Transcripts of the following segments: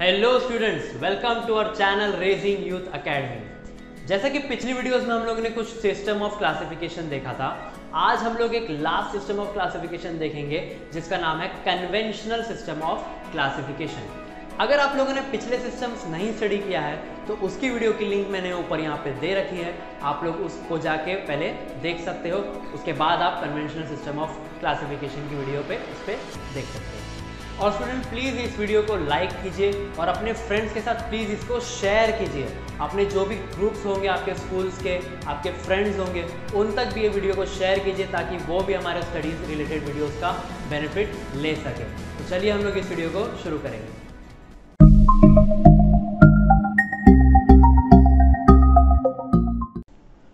Hello students, welcome to our channel raising youth academy. जैसा कि पिछली वीडियोस में हम लोगों ने कुछ सिस्टम ऑफ क्लासिफिकेशन देखा था, आज हम लोग एक लास्ट सिस्टम ऑफ क्लासिफिकेशन देखेंगे जिसका नाम है कन्वेंशनल सिस्टम ऑफ क्लासिफिकेशन। अगर आप लोगों ने पिछले सिस्टम्स नहीं स्टडी किया है तो उसकी वीडियो की लिंक मैंने ऊपर यहाँ पे दे रखी है, आप लोग उसको जाके पहले देख सकते हो, उसके बाद आप कन्वेंशनल सिस्टम ऑफ क्लासिफिकेशन की वीडियो पे उस पर देख सकते हो। और स्टूडेंट प्लीज़ इस वीडियो को लाइक कीजिए और अपने फ्रेंड्स के साथ प्लीज़ इसको शेयर कीजिए। अपने जो भी ग्रुप्स होंगे आपके स्कूल्स के, आपके फ्रेंड्स होंगे, उन तक भी ये वीडियो को शेयर कीजिए ताकि वो भी हमारे स्टडीज़ रिलेटेड वीडियोस का बेनिफिट ले सके। तो चलिए हम लोग इस वीडियो को शुरू करेंगे।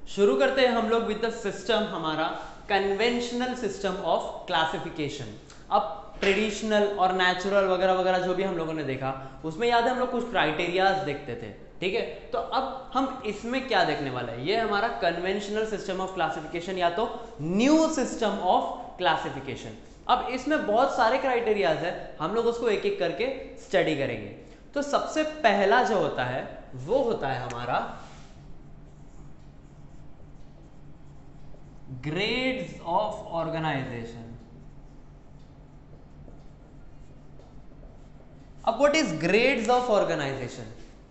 शुरू करते हैं हम लोग विद द सिस्टम, हमारा कन्वेंशनल सिस्टम ऑफ क्लासिफिकेशन। अब ट्रेडिशनल और नेचुरल वगैरह वगैरह जो भी हम लोगों ने देखा, उसमें याद है हम लोग कुछ क्राइटेरियाज देखते थे, ठीक है। तो अब हम इसमें क्या देखने वाला है, ये हमारा कन्वेंशनल सिस्टम ऑफ क्लासिफिकेशन या तो न्यू सिस्टम ऑफ क्लासिफिकेशन। अब इसमें बहुत सारे क्राइटेरियाज है, हम लोग उसको एक एक करके स्टडी करेंगे। तो सबसे पहला जो होता है वो होता है हमारा ग्रेड्स ऑफ ऑर्गेनाइजेशन। अब what is grades of organisation?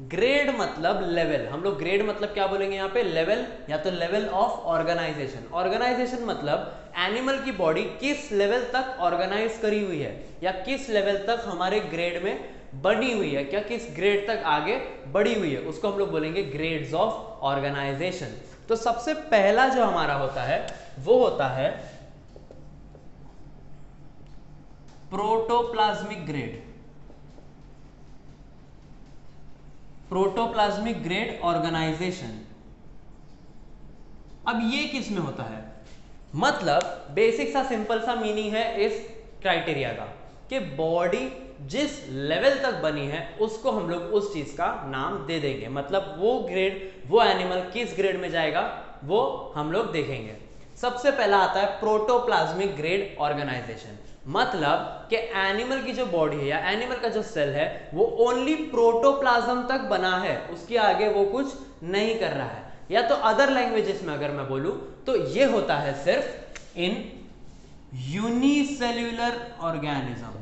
Grade मतलब लेवल, हम लोग ग्रेड मतलब क्या बोलेंगे यहाँ पे, लेवल या तो लेवल ऑफ ऑर्गेनाइजेशन। ऑर्गेनाइजेशन मतलब एनिमल की बॉडी किस लेवल तक ऑर्गेनाइज करी हुई है या किस लेवल तक हमारे ग्रेड में बनी हुई है, क्या किस ग्रेड तक आगे बढ़ी हुई है, उसको हम लोग बोलेंगे ग्रेड्स ऑफ ऑर्गेनाइजेशन। तो सबसे पहला जो हमारा होता है वो होता है protoplasmic grade. Protoplasmic grade organisation. अब ये किस में होता है, मतलब बेसिक सा सिंपल सा मीनिंग है इस क्राइटेरिया का कि बॉडी जिस लेवल तक बनी है उसको हम लोग उस चीज का नाम दे देंगे। मतलब वो ग्रेड, वो एनिमल किस ग्रेड में जाएगा वो हम लोग देखेंगे। सबसे पहला आता है प्रोटोप्लाज्मिक ग्रेड ऑर्गेनाइजेशन। मतलब कि एनिमल की जो बॉडी है या एनिमल का जो सेल है वो ओनली प्रोटोप्लाज्म तक बना है, उसके आगे वो कुछ नहीं कर रहा है। या तो अदर लैंग्वेजेस में अगर मैं बोलूं तो ये होता है सिर्फ in unicellular organism.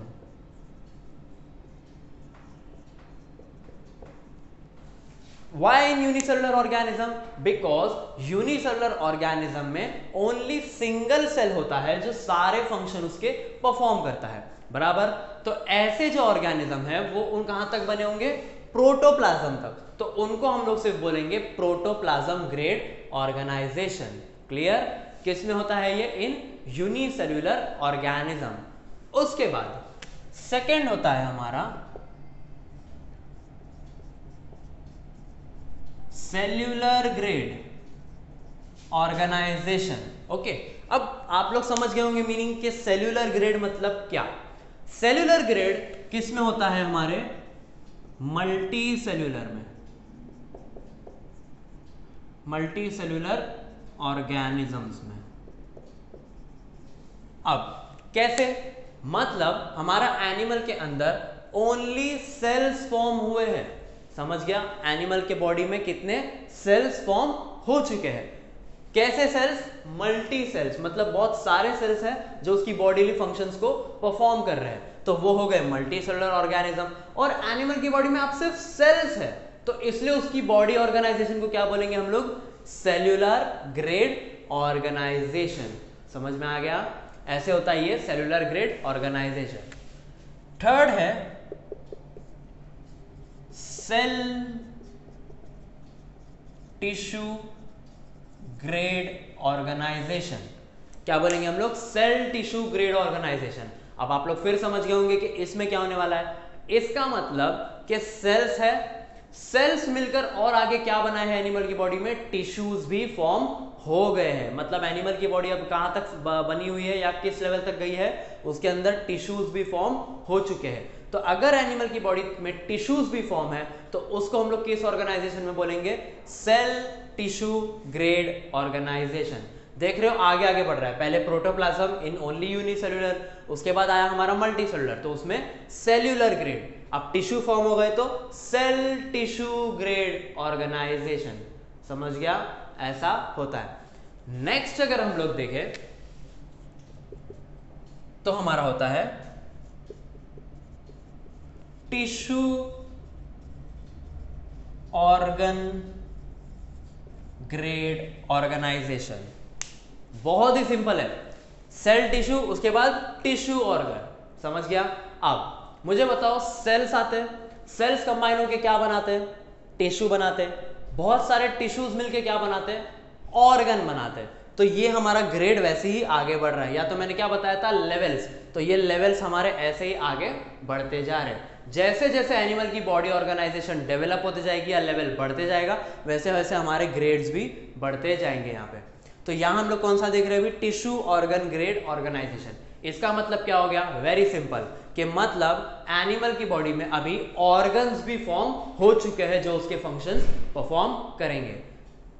Why in unicellular organism? Because unicellular organism में only सिंगल सेल होता है जो सारे फंक्शन उसके परफॉर्म करता है, बराबर। तो ऐसे जो ऑर्गेनिज्म है वो उन कहां तक बने होंगे, प्रोटोप्लाज्म तक। तो उनको हम लोग सिर्फ बोलेंगे प्रोटोप्लाज्म ग्रेड ऑर्गेनाइजेशन। क्लियर? किस में होता है ये, इन यूनिसेल्यूलर ऑर्गेनिज्म। उसके बाद सेकेंड होता है हमारा सेल्यूलर ग्रेड ऑर्गेनाइजेशन। ओके, अब आप लोग समझ गए होंगे मीनिंग के सेल्यूलर ग्रेड मतलब क्या। सेल्यूलर ग्रेड किस में होता है, हमारे मल्टी सेल्यूलर में, मल्टी सेल्यूलर ऑर्गेनिजम्स में। अब कैसे, मतलब हमारा एनिमल के अंदर ओनली सेल्स फॉर्म हुए हैं, समझ गया। एनिमल के बॉडी में कितने सेल्स फॉर्म हो चुके हैं, कैसे सेल्स, मल्टी सेल्स, मतलब बहुत सारे सेल्स हैं जो उसकी बॉडीली फंक्शंस को परफॉर्म कर रहे हैं, तो वो हो गए मल्टी सेलुलर ऑर्गेनिज्म। और एनिमल की बॉडी में आप सिर्फ सेल्स है तो इसलिए उसकी बॉडी ऑर्गेनाइजेशन को क्या बोलेंगे हम लोग, सेल्यूलर ग्रेड ऑर्गेनाइजेशन। समझ में आ गया, ऐसे होता है ये सेल्यूलर ग्रेड ऑर्गेनाइजेशन। थर्ड है सेल टिश्यू ग्रेड ऑर्गेनाइजेशन। क्या बोलेंगे हम लोग, सेल टिश्यू ग्रेड ऑर्गेनाइजेशन। अब आप लोग फिर समझ गए होंगे कि इसमें क्या होने वाला है। इसका मतलब कि सेल्स है, सेल्स मिलकर और आगे क्या बना है एनिमल की बॉडी में, टिश्यूज भी फॉर्म हो गए हैं। मतलब एनिमल की बॉडी अब कहां तक बनी हुई है या किस लेवल तक गई है, उसके अंदर टिश्यूज भी फॉर्म हो चुके हैं। तो अगर एनिमल की बॉडी में टिश्यूज भी फॉर्म है तो उसको हम लोग किस ऑर्गेनाइजेशन में बोलेंगे, सेल टिश्यू ग्रेड ऑर्गेनाइजेशन। देख रहे हो आगे आगे बढ़ रहा है, पहले प्रोटोप्लाज्म इन ओनली यूनिसेल्यूलर, उसके बाद आया हमारा मल्टी सेल्यूलर, तो उसमें सेल्यूलर ग्रेड। अब टिश्यू फॉर्म हो गए तो सेल टिश्यू ग्रेड ऑर्गेनाइजेशन, समझ गया, ऐसा होता है। नेक्स्ट अगर हम लोग देखें तो हमारा होता है टिश्यू ऑर्गन ग्रेड ऑर्गेनाइजेशन। बहुत ही सिंपल है, सेल टिश्यू उसके बाद टिश्यू ऑर्गन, समझ गया। अब मुझे बताओ, सेल्स आते हैं, सेल्स कंबाइन होके क्या बनाते हैं, टिश्यू बनाते हैं, बहुत सारे टिश्यूज मिलके क्या बनाते हैं, ऑर्गन बनाते हैं। तो ये हमारा ग्रेड वैसे ही आगे बढ़ रहा है, या तो मैंने क्या बताया था, लेवल्स, तो ये लेवल्स हमारे ऐसे ही आगे बढ़ते जा रहे हैं। जैसे जैसे एनिमल की बॉडी ऑर्गेनाइजेशन डेवलप होती जाएगी या लेवल बढ़ते जाएगा, वैसे वैसे हमारे ग्रेड्स भी बढ़ते जाएंगे यहाँ पे। तो यहाँ हम लोग कौन सा देख रहे हैं, टिश्यू ऑर्गन ग्रेड ऑर्गेनाइजेशन। इसका मतलब क्या हो गया, वेरी सिंपल, कि मतलब एनिमल की बॉडी में अभी ऑर्गन्स भी फॉर्म हो चुके हैं जो उसके फंक्शंस परफॉर्म करेंगे।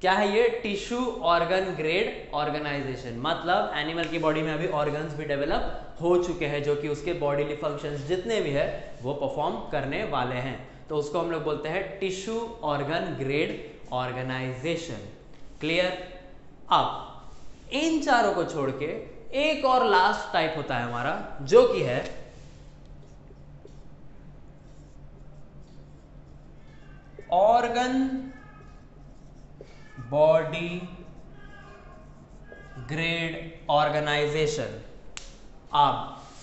क्या है ये, टिश्यू ऑर्गन ग्रेड ऑर्गेनाइजेशन, मतलब एनिमल की बॉडी में अभी ऑर्गन्स भी डेवलप हो चुके हैं जो कि उसके बॉडीली फंक्शंस जितने भी है वो परफॉर्म करने वाले हैं। तो उसको हम लोग बोलते हैं tissue organ grade organisation. Clear. अब इन चारों को छोड़ के एक और लास्ट टाइप होता है हमारा, जो कि है ऑर्गन बॉडी ग्रेड ऑर्गेनाइजेशन। अब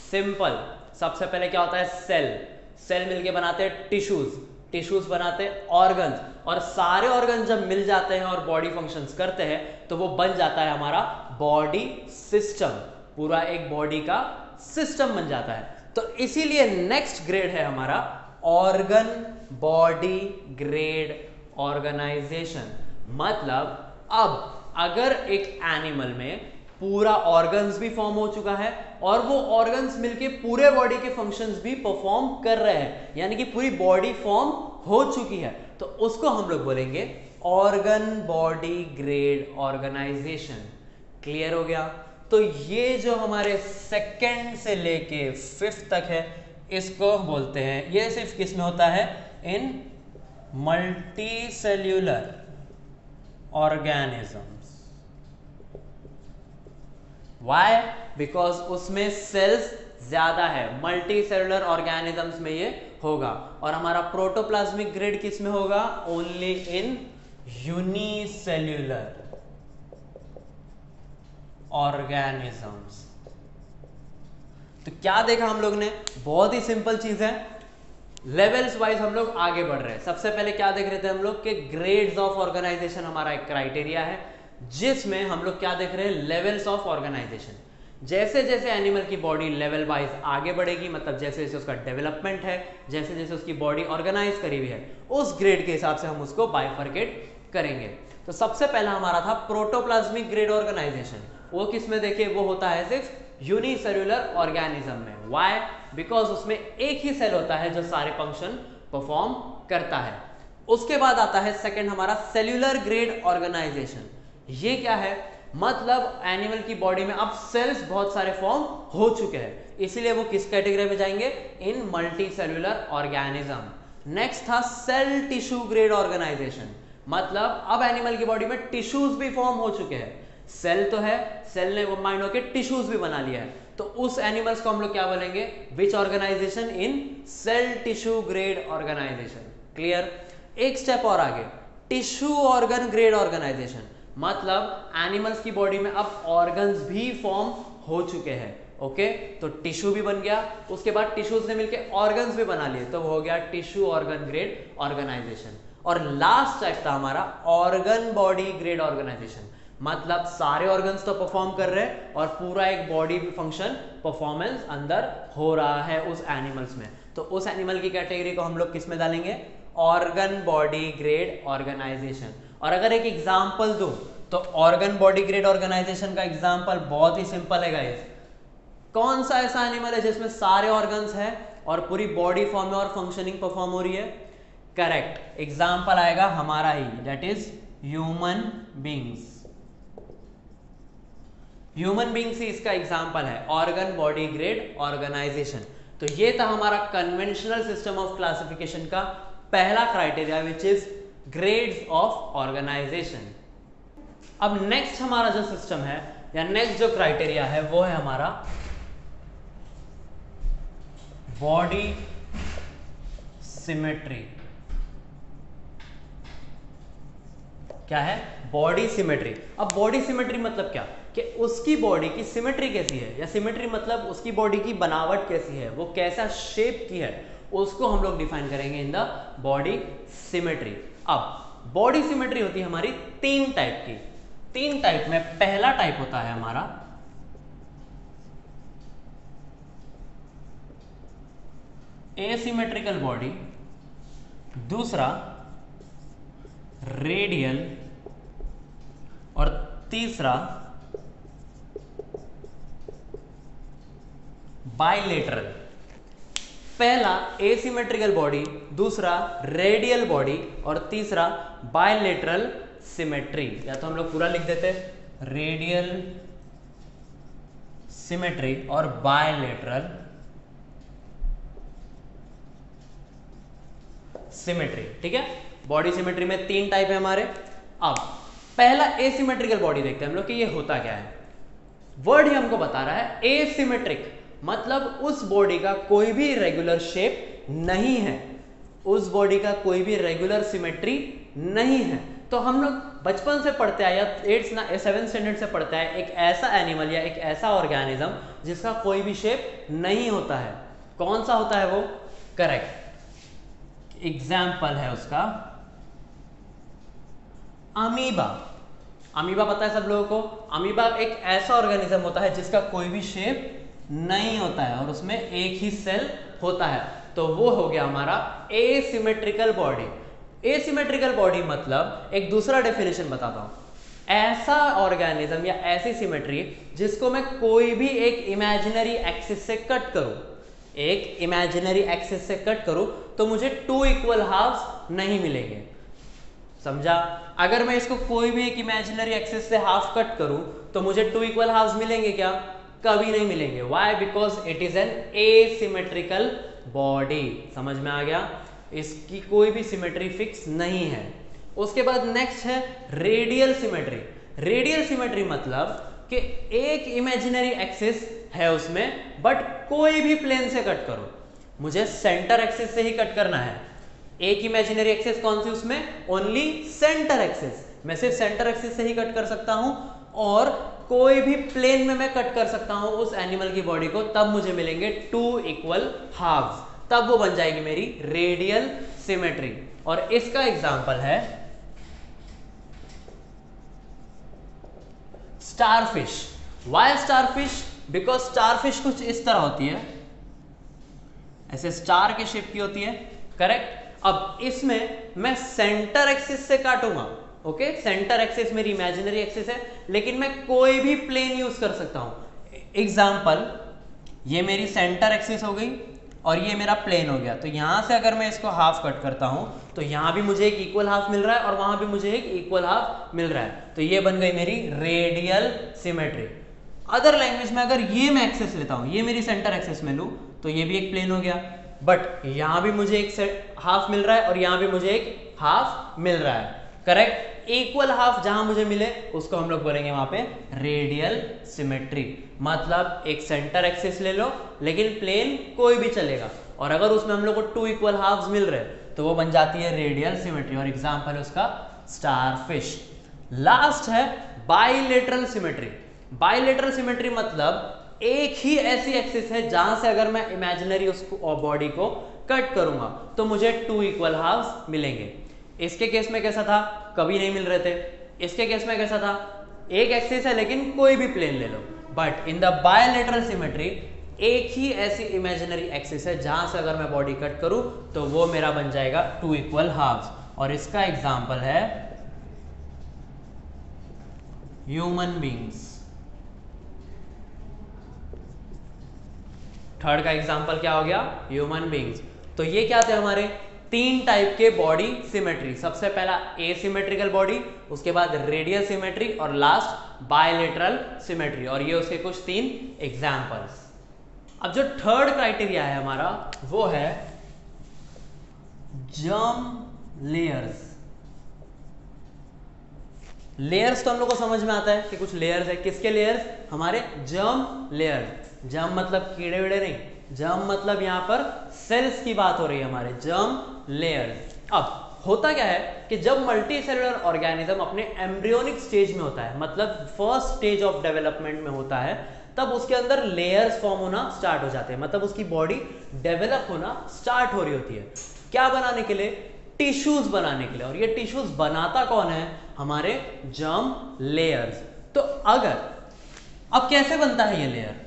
सिंपल, सबसे पहले क्या होता है, सेल, सेल मिलके बनाते हैं टिश्यूज, टिश्यूज बनाते हैं ऑर्गन्स, और सारे ऑर्गन जब मिल जाते हैं और बॉडी फंक्शंस करते हैं तो वो बन जाता है हमारा बॉडी सिस्टम, पूरा एक बॉडी का सिस्टम बन जाता है। तो इसीलिए नेक्स्ट ग्रेड है हमारा ऑर्गन बॉडी ग्रेड ऑर्गेनाइजेशन। मतलब अब अगर एक एनिमल में पूरा ऑर्गन्स भी फॉर्म हो चुका है और वो ऑर्गन्स मिलके पूरे बॉडी के फंक्शंस भी परफॉर्म कर रहे हैं, यानी कि पूरी बॉडी फॉर्म हो चुकी है, तो उसको हम लोग बोलेंगे organ body grade organisation. Clear हो गया। तो ये जो हमारे सेकंड से लेके फिफ्थ तक है, इसको बोलते हैं, ये सिर्फ किस में होता है, in multicellular organisms. Why, because उसमें सेल्स ज्यादा है, मल्टी सेलुलर ऑर्गेनिजम्स में ये होगा। और हमारा प्रोटोप्लाज्मिक ग्रेड किस में होगा, ओनली इन यूनिसेल्यूलर ऑर्गेनिजम्स। तो क्या देखा हम लोग ने, बहुत ही सिंपल चीज है, लेवल्स वाइज हम लोग आगे बढ़ रहे हैं। सबसे पहले क्या देख रहे थे हम लोग कि ग्रेड्स ऑफ ऑर्गेनाइजेशन हमारा एक क्राइटेरिया है, जिसमें हम लोग क्या देख रहे हैं, लेवल्स ऑफ ऑर्गेनाइजेशन। जैसे जैसे एनिमल की बॉडी लेवल वाइज आगे बढ़ेगी, मतलब जैसे जैसे उसका डेवलपमेंट है, जैसे जैसे उसकी बॉडी ऑर्गेनाइज करी हुई है, उस ग्रेड के हिसाब से हम उसको बाइफरकेट करेंगे। तो सबसे पहला हमारा था प्रोटोप्लाज्मिक ग्रेड ऑर्गेनाइजेशन। वो किस में देखे, वो होता है सिर्फ यूनिसेल्युलर ऑर्गेनिज्म में। व्हाई, बिकॉज उसमें एक ही सेल होता है जो सारे फंक्शन परफॉर्म करता है। उसके बाद आता है सेकंड हमारा सेल्यूलर ग्रेड ऑर्गेनाइजेशन। ये क्या है, मतलब एनिमल की बॉडी में अब सेल्स बहुत सारे फॉर्म हो चुके हैं, इसीलिए वो किस कैटेगरी में जाएंगे, इन मल्टी सेल्यूलर ऑर्गेनिज्म। नेक्स्ट था सेल टिश्यू ग्रेड ऑर्गेनाइजेशन, मतलब अब एनिमल की बॉडी में टिश्यूज भी फॉर्म हो चुके हैं, सेल तो है, सेल ने कंबाइन होकर टिश्यूज भी बना लिया है, तो उस एनिमल्स को हम लोग क्या बोलेंगे, which organisation, in cell tissue grade organisation. Clear. एक स्टेप और आगे, टिश्यू ऑर्गन ग्रेड ऑर्गेनाइजेशन, मतलब एनिमल्स की बॉडी में अब ऑर्गन्स भी फॉर्म हो चुके हैं। ओके, तो टिश्यू भी बन गया, उसके बाद टिश्यूज ने मिलकर ऑर्गन्स भी बना लिए, तो वो हो गया टिश्यू ऑर्गन ग्रेड ऑर्गेनाइजेशन। और लास्ट टाइप था हमारा ऑर्गन बॉडी ग्रेड ऑर्गेनाइजेशन, मतलब सारे ऑर्गन्स तो परफॉर्म कर रहे हैं और पूरा एक बॉडी फंक्शन परफॉर्मेंस अंदर हो रहा है उस एनिमल्स में, तो उस एनिमल की कैटेगरी को हम लोग किस में डालेंगे, ऑर्गन बॉडी ग्रेड ऑर्गेनाइजेशन। और अगर एक एग्जांपल दूं तो ऑर्गन बॉडी ग्रेड ऑर्गेनाइजेशन का एग्जांपल बहुत ही सिंपल है गाइस। कौन सा ऐसा एनिमल है जिसमें सारे ऑर्गन्स हैं और पूरी बॉडी फॉर्म में और फंक्शनिंग परफॉर्म हो रही है, करेक्ट, एग्जांपल आएगा हमारा ही, that is human beings. Human beings ही इसका एग्जांपल है, ऑर्गन बॉडी ग्रेड ऑर्गेनाइजेशन। तो ये था हमारा कन्वेंशनल सिस्टम ऑफ क्लासिफिकेशन का पहला criteria which is grades of organisation. अब नेक्स्ट हमारा जो सिस्टम है या नेक्स्ट जो क्राइटेरिया है वो है हमारा बॉडी सिमेट्री। क्या है? Body symmetry. अब बॉडी सिमेट्री मतलब क्या कि उसकी बॉडी की सिमेट्री कैसी है, या सिमेट्री मतलब उसकी बॉडी की बनावट कैसी है, वो कैसा शेप की है, उसको हम लोग डिफाइन करेंगे इन द बॉडी सिमेट्री। अब बॉडी सिमेट्री होती है हमारी तीन टाइप की। तीन टाइप में पहला टाइप होता है हमारा एसिमेट्रिकल बॉडी, दूसरा रेडियल और तीसरा बाइलेटरल। पहला एसिमेट्रिकल बॉडी, दूसरा रेडियल बॉडी और तीसरा बाइलेटरल सिमेट्री। या तो हम लोग पूरा लिख देते रेडियल सिमेट्री और बाइलेटरल सिमेट्री। ठीक है, बॉडी सिमेट्री में तीन टाइप है हमारे। अब पहला एसिमेट्रिकल बॉडी देखते हैं हम लोग कि ये होता क्या है। वर्ड ही हमको बता रहा है एसिमेट्रिक, मतलब उस बॉडी का कोई भी रेगुलर शेप नहीं है, उस बॉडी का कोई भी रेगुलर सिमेट्री नहीं है। तो हम लोग बचपन से पढ़ते हैं या 7th स्टैंडर्ड से पढ़ते हैं एक ऐसा एनिमल या एक ऐसा ऑर्गेनिज्म जिसका कोई भी शेप नहीं होता है। कौन सा होता है वो? करेक्ट, एग्जाम्पल है उसका अमीबा। अमीबा पता है सब लोगों को? अमीबा एक ऐसा ऑर्गेनिज्म होता है जिसका कोई भी शेप नहीं होता है और उसमें एक ही सेल होता है। तो वो हो गया हमारा एसिमेट्रिकल बॉडी। एसिमेट्रिकल बॉडी मतलब एक दूसरा डेफिनेशन बताता हूं, ऐसा ऑर्गेनिज्म या ऐसी सिमेट्री जिसको मैं कोई भी एक इमेजिनरी एक्सिस से कट करूं, एक इमेजिनरी एक्सिस से कट करूं तो मुझे 2 इक्वल हाफ्स नहीं मिलेंगे। समझा? अगर मैं इसको कोई भी एक इमेजिनरी एक्सिस से हाफ कट करूं तो मुझे 2 इक्वल हाफ्स मिलेंगे क्या? कभी नहीं मिलेंगे। Why? Because it is an asymmetrical body. समझ में आ गया? इसकी कोई भी सिमेट्री फिक्स नहीं है। उसके बाद नेक्स्ट है रेडियल सिमेट्री। रेडियल सिमेट्री मतलब कि एक इमेजिनरी एक्सिस है उसमें बट कोई भी प्लेन से कट करो, मुझे सेंटर एक्सिस से ही कट करना है। एक इमेजिनरी एक्सिस कौन सी उसमें? Only centre axis. मैं सिर्फ सेंटर एक्सिस से ही कट कर सकता हूं और कोई भी प्लेन में मैं कट कर सकता हूं उस एनिमल की बॉडी को, तब मुझे मिलेंगे 2 इक्वल हाफ्स, तब वो बन जाएगी मेरी रेडियल सिमेट्री। और इसका एग्जांपल है starfish. Why starfish? Because starfish कुछ इस तरह होती है, ऐसे स्टार के शेप की होती है। करेक्ट। अब इसमें मैं सेंटर एक्सिस से काटूंगा। ओके, सेंटर एक्सिस मेरी इमेजिनरी एक्सिस है लेकिन मैं कोई भी प्लेन यूज कर सकता हूं। एग्जांपल, ये मेरी सेंटर एक्सिस हो गई और ये मेरा प्लेन हो गया। तो यहां से अगर मैं इसको हाफ कट करता हूं तो यहां भी मुझे एक इक्वल हाफ मिल रहा है और वहां भी मुझे एक इक्वल हाफ मिल रहा है। तो ये बन गई मेरी रेडियल सिमेट्री। अदर लैंग्वेज में अगर ये मैं एक्सिस लेता हूं, ये मेरी सेंटर एक्सिस में लूं तो ये भी एक प्लेन हो गया, बट यहां भी मुझे एक हाफ मिल रहा है और यहां भी मुझे एक हाफ मिल रहा है। करेक्ट। इक्वल हाफ जहां मुझे मिले उसको हम लोग बोलेंगे वहां पे रेडियल सिमेट्री। मतलब एक सेंटर एक्सिस ले लो लेकिन प्लेन कोई भी चलेगा, और अगर उसमें हम लोग को 2 इक्वल हाफ्स मिल रहे तो वो बन जाती है रेडियल सिमेट्री। और एग्जांपल है उसका स्टारफिश। लास्ट है बाइलेटरल सिमेट्री। बाइलेटरल सिमेट्री मतलब एक ही ऐसी एक्सिस है जहां से अगर मैं इमेजिनरी उसको बॉडी को कट करूंगा तो मुझे 2 इक्वल हाफ्स मिलेंगे। इसके केस में कैसा था? कभी नहीं मिल रहे थे। इसके केस में कैसा था? एक एक्सिस है लेकिन कोई भी प्लेन ले लो। But in the bilateral symmetry एक ही ऐसी इमेजिनरी एक्सिस है जहां से अगर मैं बॉडी कट करूं तो वो मेरा बन जाएगा 2 इक्वल हाफ्स। और इसका एग्जांपल है ह्यूमन बींग्स। थर्ड का एग्जांपल क्या हो गया? Human beings. तो ये क्या थे हमारे 3 टाइप के बॉडी सिमेट्री। सबसे पहला एसिमेट्रिकल बॉडी, उसके बाद रेडियल सिमेट्री और लास्ट बायलैटरल सिमेट्री। और ये उसके कुछ 3 एग्जांपल्स। अब जो थर्ड क्राइटेरिया है हमारा वो है जर्म लेयर्स। लेयर्स तो हम लोग को समझ में आता है कि कुछ लेयर्स है। किसके लेयर्स? हमारे जर्म लेयर्स। जर्म मतलब कीड़े वीड़े नहीं, जर्म मतलब यहां पर सेल्स की बात हो रही है, हमारे जर्म लेयर्स। अब होता क्या है कि जब मल्टी सेलुलर ऑर्गेनिज्म अपने एम्ब्रियोनिक स्टेज में होता है, मतलब फर्स्ट स्टेज ऑफ डेवलपमेंट में होता है, तब उसके अंदर लेयर्स फॉर्म होना स्टार्ट हो जाते हैं, मतलब उसकी बॉडी डेवलप होना स्टार्ट हो रही होती है। क्या बनाने के लिए? टिश्यूज बनाने के लिए। और ये टिश्यूज बनाता कौन है? हमारे जर्म लेयर्स। तो अगर अब कैसे बनता है ये लेयर?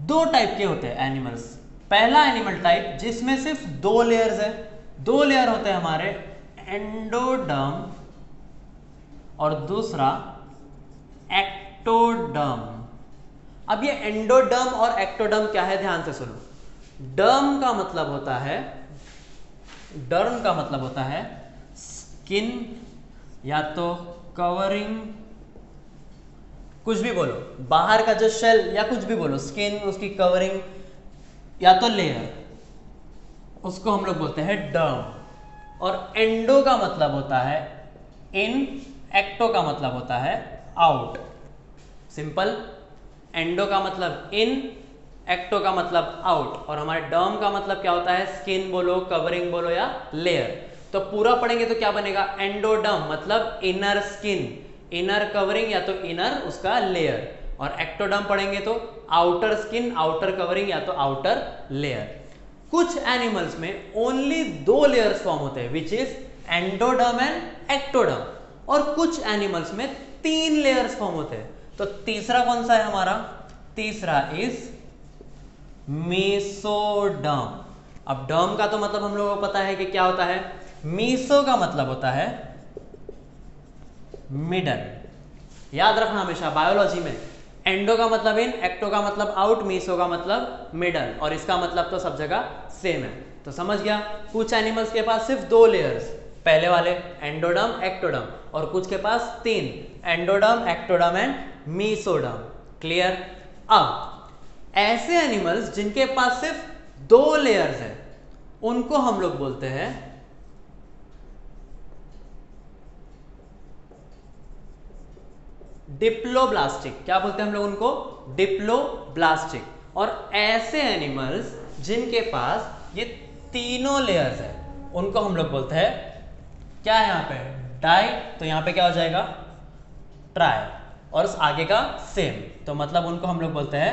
दो टाइप के होते हैं एनिमल्स। पहला एनिमल टाइप जिसमें सिर्फ दो लेयर्स है, दो लेयर होते हैं हमारे, एंडोडर्म और दूसरा एक्टोडर्म। अब ये एंडोडर्म और एक्टोडर्म क्या है, ध्यान से सुनो। डर्म का मतलब होता है, डर्म का मतलब होता है स्किन या तो कवरिंग, कुछ भी बोलो, बाहर का जो शेल या कुछ भी बोलो, स्किन, उसकी कवरिंग या तो लेयर, उसको हम लोग बोलते हैं डर्म। और एंडो का मतलब होता है इन, एक्टो का मतलब होता है आउट। सिंपल। एंडो का मतलब इन, एक्टो का मतलब आउट, और हमारे डर्म का मतलब क्या होता है? स्किन बोलो, कवरिंग बोलो या लेयर। तो पूरा पढ़ेंगे तो क्या बनेगा? एंडोडर्म मतलब इनर स्किन, इनर कवरिंग या तो इनर उसका लेयर। और एक्टोडर्म पढ़ेंगे तो आउटर स्किन, आउटर कवरिंग या तो आउटर लेयर। कुछ एनिमल्स में ओनली दो लेयर्स फॉर्म होते हैं, which is endoderm and ectoderm. और कुछ एनिमल्स में तीन लेयर्स फॉर्म होते हैं। तो तीसरा कौन सा है हमारा? तीसरा इज मेसोडर्म। अब डर्म का तो मतलब हम लोगों को पता है कि क्या होता है। मीसो का मतलब होता है मिडल। याद रखना हमेशा बायोलॉजी में, एंडो का मतलब इन, एक्टो का मतलब आउट, मीसो का मतलब मिडल, और इसका मतलब तो सब जगह सेम है। तो समझ गया, कुछ एनिमल्स के पास सिर्फ दो लेयर्स, पहले वाले एंडोडर्म एक्टोडर्म, और कुछ के पास तीन, endoderm ectoderm and mesoderm. Clear? अब ऐसे एनिमल्स जिनके पास सिर्फ दो लेयर्स है उनको हम लोग बोलते हैं डिप्लोब्लास्टिक। क्या बोलते हैं हम लोग उनको? डिप्लोब्लास्टिक। और ऐसे एनिमल्स जिनके पास ये तीनों लेयर्स है उनको हम लोग बोलते हैं, क्या है यहाँ पे? डाई, तो यहाँ पे क्या हो जाएगा? ट्राई, और उस आगे का सेम, तो मतलब उनको हम लोग बोलते हैं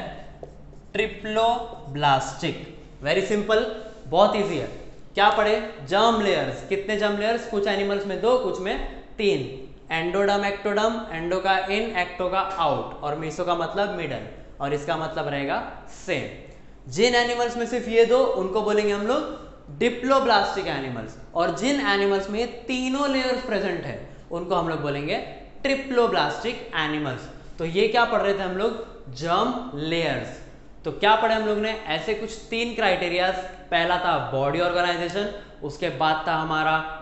ट्रिप्लोब्लास्टिक। वेरी सिंपल, बहुत इजी है। क्या पढ़े? Germ layers. कितने जर्म लेयर्स? कुछ एनिमल्स में दो, कुछ में तीन। एंडोडर्म एक्टोडर्म, एंडो का इन, एक्टो का आउट, और मीसो का मतलब मिडल, और इसका मतलब रहेगा सेम। जिन एनिमल्स में सिर्फ ये दो उनको बोलेंगे हम लोग डिप्लोब्लास्टिक एनिमल्स, और जिन एनिमल्स में तीनों लेयर्स प्रेजेंट है उनको हम लोग बोलेंगे ट्रिप्लोब्लास्टिक एनिमल्स। तो ये क्या पढ़ रहे थे हम लोग? Germ layers. तो क्या पढ़े हम लोग ने? ऐसे कुछ तीन क्राइटेरियाज। पहला था बॉडी ऑर्गेनाइजेशन, उसके बाद था हमारा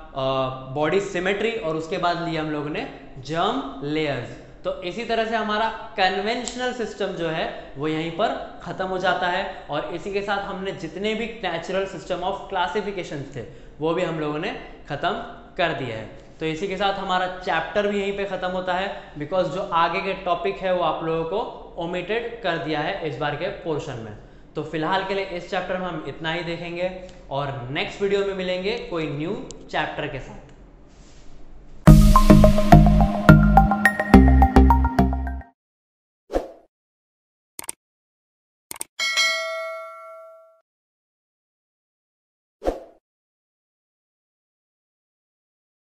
बॉडी सिमेट्री, और उसके बाद लिया हम लोग ने जर्म लेयर्स। तो इसी तरह से हमारा कन्वेंशनल सिस्टम जो है वो यहीं पर खत्म हो जाता है, और इसी के साथ हमने जितने भी नेचुरल सिस्टम ऑफ क्लासिफिकेशन थे वो भी हम लोगों ने खत्म कर दिया है। तो इसी के साथ हमारा चैप्टर भी यहीं पे खत्म होता है, बिकॉज जो आगे के टॉपिक है वो आप लोगों को ओमिटेड कर दिया है इस बार के पोर्शन में। तो फिलहाल के लिए इस चैप्टर में हम इतना ही देखेंगे, और नेक्स्ट वीडियो में मिलेंगे कोई न्यू चैप्टर के साथ।